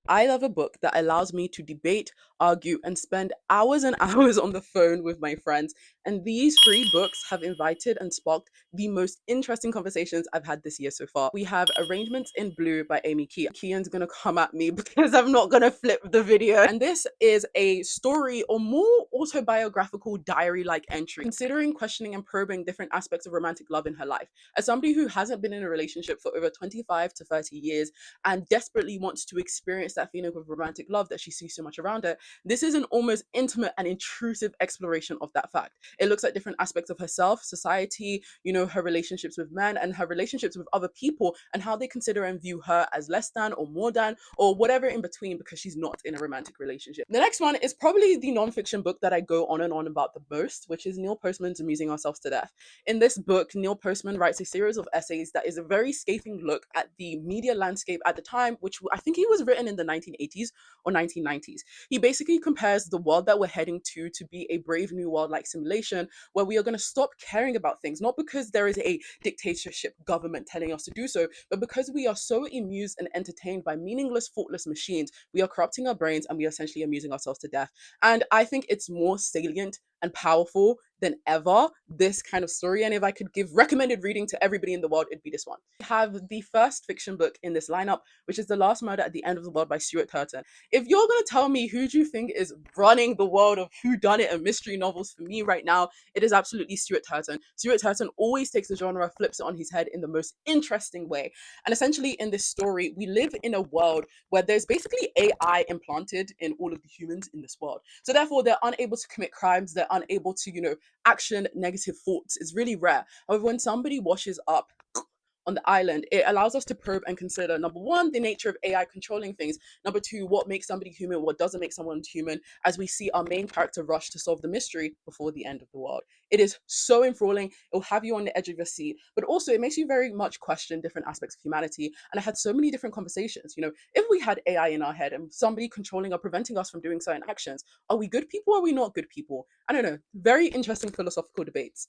I love a book that allows me to debate, argue, and spend hours and hours on the phone with my friends. And these three books have invited and sparked the most interesting conversations I've had this year so far. We have Arrangements in Blue by Amy Kean. Kean's gonna come at me because I'm not gonna flip the video. And this is a story or more autobiographical diary like entry, considering, questioning, and probing different aspects of romantic love in her life. As somebody who hasn't been in a relationship for over 25 to 30 years, and desperately wants to experience that feeling of romantic love that she sees so much around her, this is an almost intimate and intrusive exploration of that fact. It looks at different aspects of herself, society, her relationships with men and her relationships with other people, and how they consider and view her as less than or more than or whatever in between because she's not in a romantic relationship. The next one is probably the nonfiction book that I go on and on about the most, which is Neil Postman's Amusing Ourselves to Death. In this book, Neil Postman writes a series of essays that is a very scathing look at the media landscape at the time, which I think he was written in the 1980s or 1990s. He basically compares the world that we're heading to be a brave new world like simulation, where we are going to stop caring about things, not because there is a dictatorship government telling us to do so, but because we are so amused and entertained by meaningless, thoughtless machines. We are corrupting our brains and we are essentially amusing ourselves to death. And I think it's more salient and powerful than ever, this kind of story. And if I could give recommended reading to everybody in the world, it'd be this one. We have the first fiction book in this lineup, which is The Last Murder at the End of the World by Stuart Turton. If you're going to tell me who do you think is running the world of whodunit and mystery novels for me right now, it is absolutely Stuart Turton. Stuart Turton always takes the genre, flips it on his head in the most interesting way. And essentially in this story, we live in a world where there's basically AI implanted in all of the humans in this world. So therefore, they're unable to commit crimes. They're unable to, action negative thoughts. It's really rare. However, when somebody washes up on the island, it allows us to probe and consider, number one, the nature of AI controlling things. Number two, what makes somebody human, what doesn't make someone human, as we see our main character rush to solve the mystery before the end of the world. It is so enthralling. It will have you on the edge of your seat, but also it makes you very much question different aspects of humanity. And I had so many different conversations. If we had AI in our head and somebody controlling or preventing us from doing certain actions, are we good people or are we not good people? I don't know. Very interesting philosophical debates.